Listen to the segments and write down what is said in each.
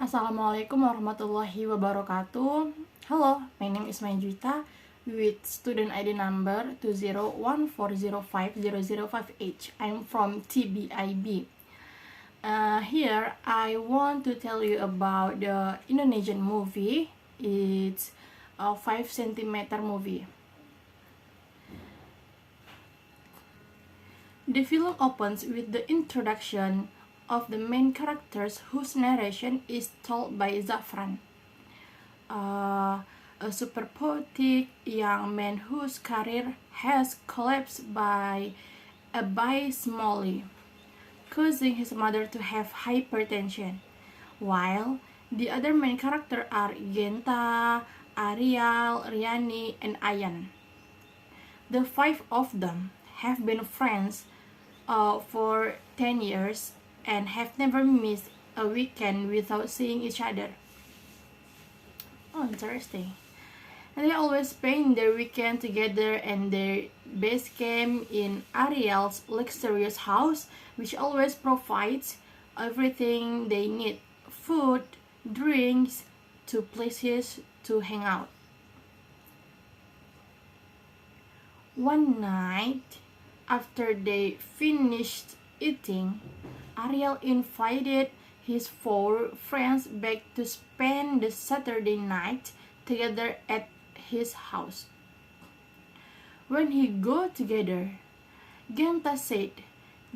Assalamualaikum warahmatullahi wabarakatuh. Hello, my name is Juwita with student ID number 201405005H. I'm from TBIB. Here I want to tell you about the Indonesian movie. It's a 5 centimeter movie. The film opens with the introduction of the main characters whose narration is told by Zafran, a super poetic young man whose career has collapsed by a smally, causing his mother to have hypertension, while the other main characters are Genta, Ariel, Riani, and Ayan. The 5 of them have been friends for 10 years and have never missed a weekend without seeing each other. Oh, interesting. And they always spend their weekend together, and their base camp in Ariel's luxurious house, which always provides everything they need: food, drinks, two places to hang out. One night, after they finished eating, Ariel invited his 4 friends back to spend the Saturday night together at his house. When he got together, Genta said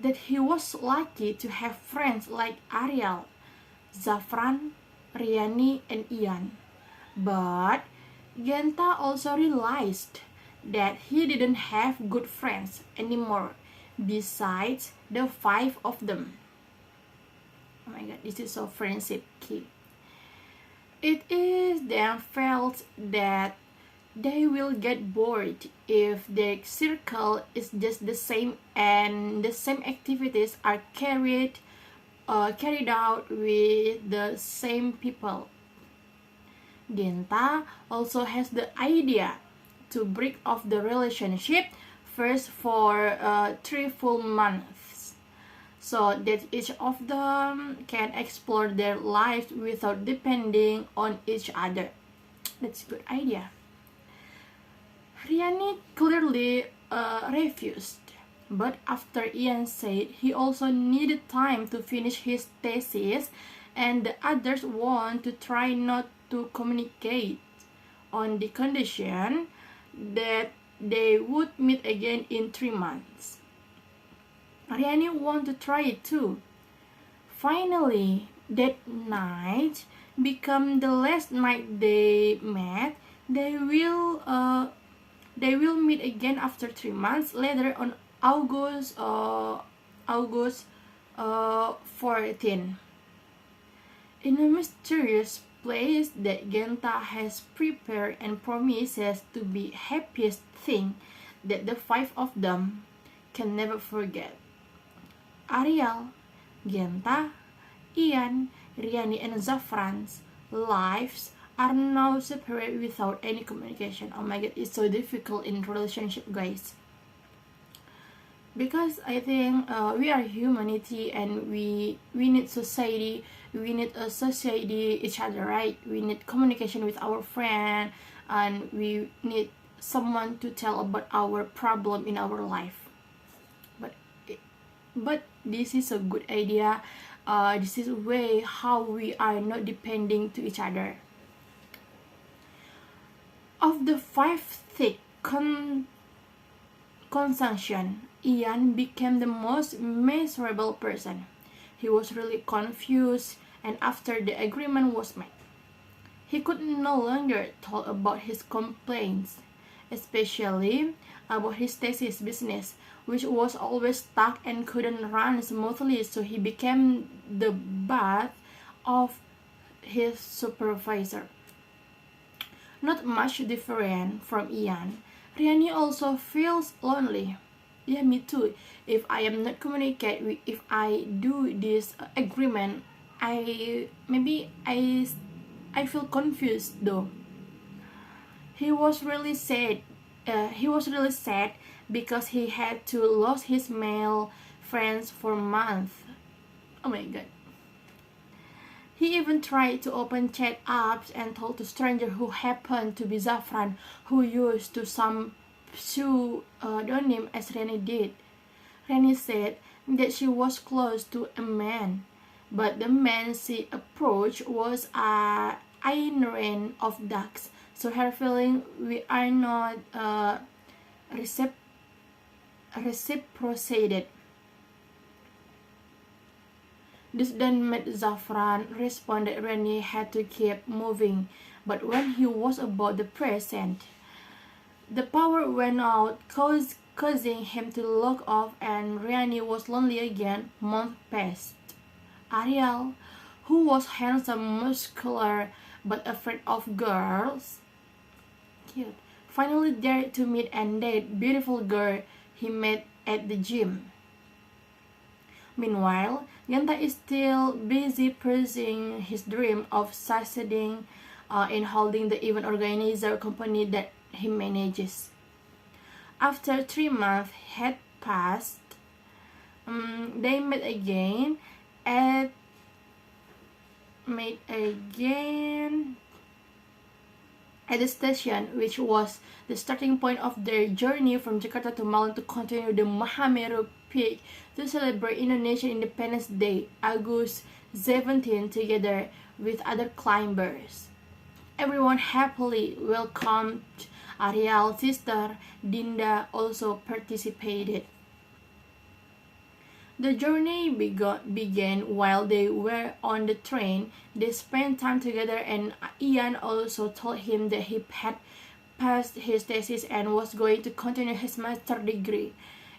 that he was lucky to have friends like Ariel, Zafran, Riani, and Ian. But Genta also realized that he didn't have good friends anymore besides the 5 of them. Oh my god, this is so friendship key. It is then felt that they will get bored if their circle is just the same and the same activities are carried out with the same people. Genta also has the idea to break off the relationship first for 3 full months, so that each of them can explore their lives without depending on each other. That's a good idea. Riani clearly refused, but after Ian said he also needed time to finish his thesis and the others want to try not to communicate on the condition that they would meet again in 3 months. Riani wanted to try it too. Finally, that night became the last night they met. They will meet again after 3 months later on August 14. In a mysterious place that Genta has prepared and promises to be happiest thing that the 5 of them can never forget. Ariel, Genta, Ian, Riani, and Zafran's lives are now separate without any communication. Oh my god, it's so difficult in relationship, guys. Because I think we are humanity and we need society, we need a society each other, right? We need communication with our friend, and we need someone to tell about our problem in our life. But this is a good idea. This is a way how we are not depending to each other. Of the 5 thick consumption, Ian became the most miserable person. He was really confused, and after the agreement was made, he could no longer talk about his complaints, especially about his thesis business, which was always stuck and couldn't run smoothly, so he became the butt of his supervisor. Not much different from Ian, Riani also feels lonely. Yeah, me too. If I am not communicate, if I do this agreement, I feel confused though. He was really sad. Because he had to lose his male friends for months. Oh my god. He even tried to open chat apps and told a stranger who happened to be Zafran, who used to some pseudonym as Rani did. Rani said that she was close to a man, but the man she approached was a iron of ducks, so her feeling we are not reciprocated. This then made Zafran respond that Rani had to keep moving, but when he was about the present, the power went out, causing him to look off, and Rani was lonely again. Months passed. Ariel, who was handsome, muscular, but afraid of girls, cute, finally dared to meet and date beautiful girl he met at the gym. Meanwhile, Genta is still busy pursuing his dream of succeeding in holding the event organizer company that he manages. After 3 months had passed, they met again at the station, which was the starting point of their journey from Jakarta to Malang to continue the Mahameru Peak to celebrate Indonesian Independence Day, August 17, together with other climbers. Everyone happily welcomed Ariel's sister, Dinda, also participated. The journey began while they were on the train. They spent time together, and Ian also told him that he had passed his thesis and was going to continue his master's degree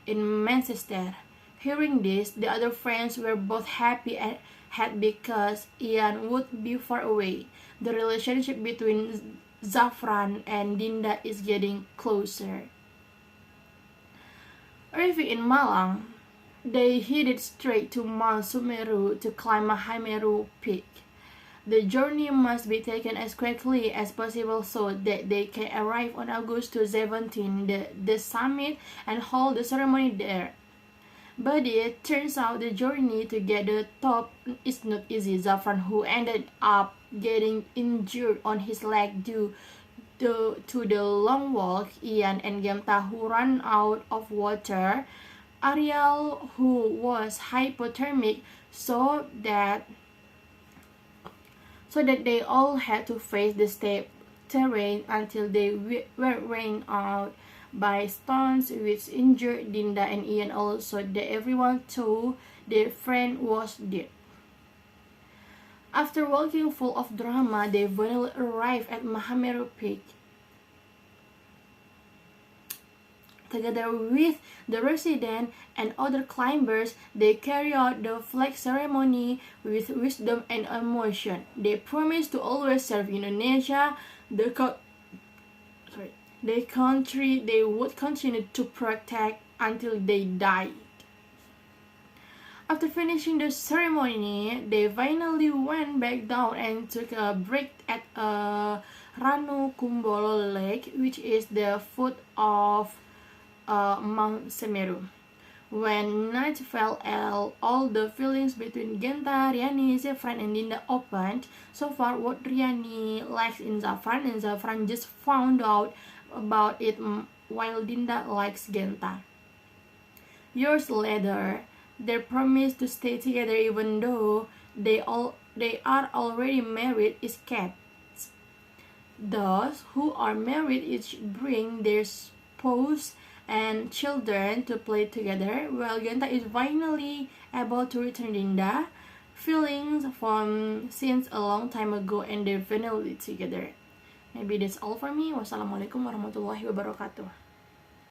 in Manchester. Hearing this, the other friends were both happy and had because Ian would be far away. The relationship between Zafran and Dinda is getting closer. Arriving in Malang, they headed straight to Mount Sumeru to climb Mahameru Peak. The journey must be taken as quickly as possible so that they can arrive on August 17, the summit, and hold the ceremony there. But it turns out the journey to get the top is not easy. Zafran, who ended up getting injured on his leg due to the long walk, Ian and Genta, who ran out of water, Ariel, who was hypothermic, so that they all had to face the steep terrain until they were rained out by stones, which injured Dinda and Ian also, that everyone thought their friend was dead. After walking full of drama, they finally arrived at Mahameru Peak. Together with the residents and other climbers, they carry out the flag ceremony with wisdom and emotion. They promise to always serve Indonesia, the country they would continue to protect until they died. After finishing the ceremony, they finally went back down and took a break at Ranu Kumbolo Lake, which is the foot of Mount Semeru. When night fell, all the feelings between Genta, Riani, Zafran, and Dinda opened. So far, what Riani likes in Zafran, and Zafran just found out about it while Dinda likes Genta. Years later, their promise to stay together even though they are already married is kept. Those who are married each bring their spouse and children to play together, while Genta is finally able to return Dinda feelings from since a long time ago, and they're finally together. Maybe that's all for me. Wassalamualaikum warahmatullahi wabarakatuh.